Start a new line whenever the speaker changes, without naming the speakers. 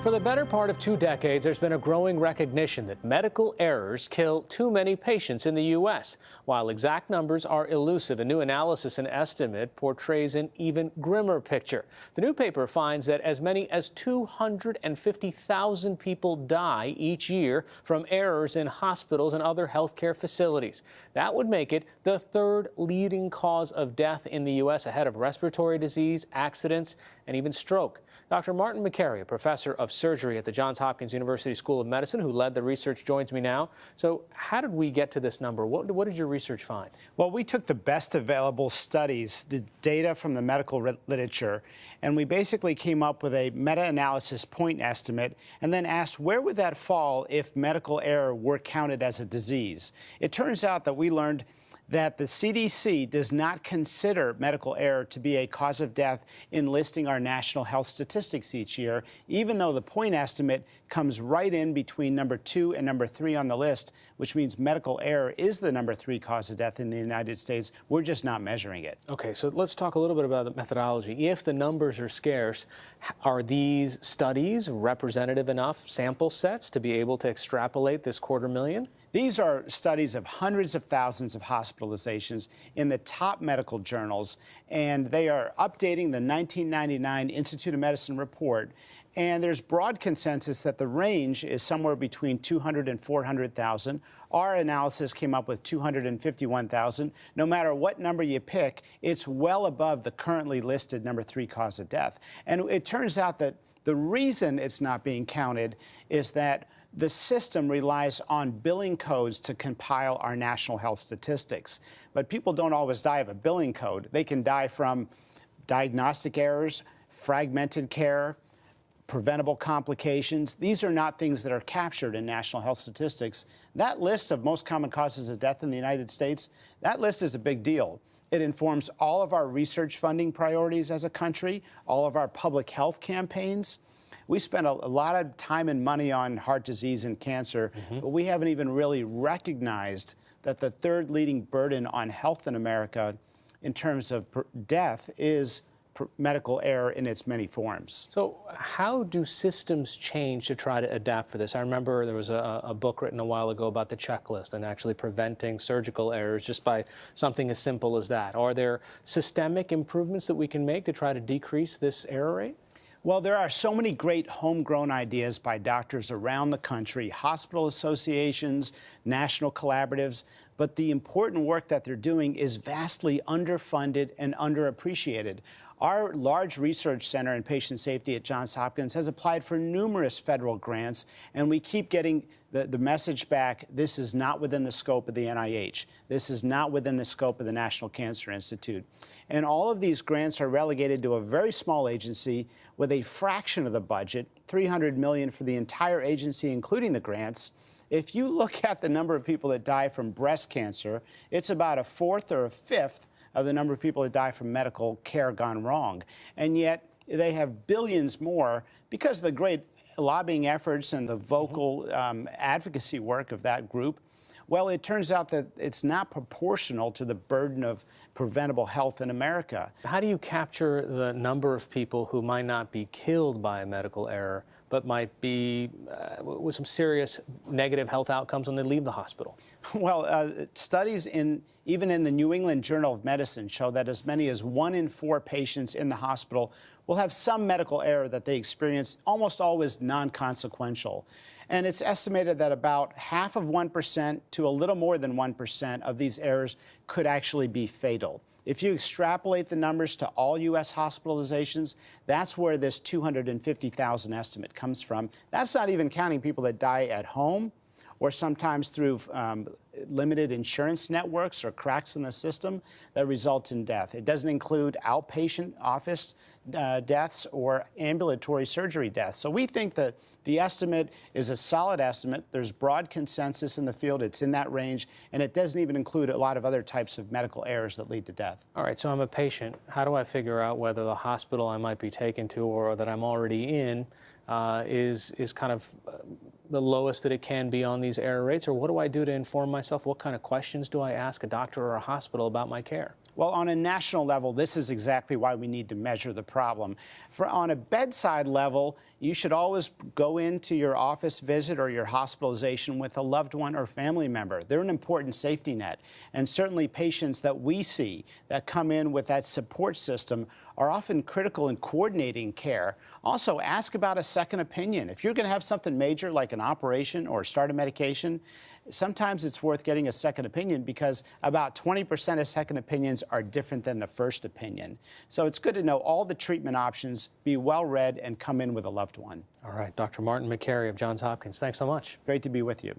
For the better part of 2 decades, there's been a growing recognition that medical errors kill too many patients in the U.S. While exact numbers are elusive, a new analysis and estimate portrays an even grimmer picture. The new paper finds that as many as 250,000 people die each year from errors in hospitals and other healthcare facilities. That would make it the third leading cause of death in the U.S., ahead of respiratory disease, accidents, and even stroke. Dr. Martin Makary, a professor of surgery at the Johns Hopkins University School of Medicine, who led the research, joins me now. So how did we get to this number? What did your research find?
Well, we took the best available studies, the data from the medical literature, and we basically came up with a meta-analysis point estimate and then asked where would that fall if medical error were counted as a disease. It turns out that we learned that the CDC does not consider medical error to be a cause of death in listing our national health statistics each year, even though the point estimate comes right in between number 2 and number 3 on the list, which means medical error is the number 3 cause of death in the United States. We're just not measuring it.
Okay, so let's talk a little bit about the methodology. If the numbers are scarce, are these studies representative enough sample sets to be able to extrapolate this 250,000?
These are studies of hundreds of thousands of hospitalizations in the top medical journals, and they are updating the 1999 Institute of Medicine report. And there's broad consensus that the range is somewhere between 200 and 400,000. Our analysis came up with 251,000. No matter what number you pick, it's well above the currently listed number 3 cause of death. And it turns out that the reason it's not being counted is that the system relies on billing codes to compile our national health statistics. But people don't always die of a billing code. They can die from diagnostic errors, fragmented care, preventable complications. These are not things that are captured in national health statistics. That list of most common causes of death in the United States, that list is a big deal. It informs all of our research funding priorities as a country, all of our public health campaigns. We spend a lot of time and money on heart disease and cancer, but we haven't even really recognized that the third leading burden on health in America in terms of death is medical error in its many forms.
So how do systems change to try to adapt for this? I remember there was a book written a while ago about the checklist and actually preventing surgical errors just by something as simple as that. Are there systemic improvements that we can make to try to decrease this error rate?
Well, there are so many great homegrown ideas by doctors around the country, hospital associations, national collaboratives, but the important work that they're doing is vastly underfunded and underappreciated. Our large research center in patient safety at Johns Hopkins has applied for numerous federal grants, and we keep getting the message back, this is not within the scope of the NIH. This is not within the scope of the National Cancer Institute. And all of these grants are relegated to a very small agency with a fraction of the budget, $300 million for the entire agency, including the grants. If you look at the number of people that die from breast cancer, it's about a fourth or a fifth of the number of people that die from medical care gone wrong. And yet they have billions more because of the great lobbying efforts and the vocal advocacy work of that group. Well, it turns out that it's not proportional to the burden of preventable health in America.
How do you capture the number of people who might not be killed by a medical error, but might be with some serious negative health outcomes when they leave the hospital?
Well, studies even in the New England Journal of Medicine show that as many as 1 in 4 patients in the hospital will have some medical error that they experience, almost always non-consequential. And it's estimated that about half of 1% to a little more than 1% of these errors could actually be fatal. If you extrapolate the numbers to all U.S. hospitalizations, that's where this 250,000 estimate comes from. That's not even counting people that die at home or sometimes through limited insurance networks or cracks in the system that result in death. It doesn't include outpatient office deaths or ambulatory surgery deaths. So we think that the estimate is a solid estimate. There's broad consensus in the field. It's in that range, and it doesn't even include a lot of other types of medical errors that lead to death.
All right, so I'm a patient. How do I figure out whether the hospital I might be taken to or that I'm already in is kind of the lowest that it can be on these error rates? Or what do I do to inform myself? What kind of questions do I ask a doctor or a hospital about my care?
Well, on a national level, this is exactly why we need to measure the problem. On a bedside level, you should always go into your office visit or your hospitalization with a loved one or family member. They're an important safety net. And certainly patients that we see that come in with that support system are often critical in coordinating care. Also, ask about a second opinion. If you're going to have something major like an operation or start a medication, sometimes it's worth getting a second opinion because about 20% of second opinions are different than the first opinion. So it's good to know all the treatment options, be well read, and come in with a loved one.
All right, Dr. Martin Makary of Johns Hopkins, thanks so much.
Great to be with you.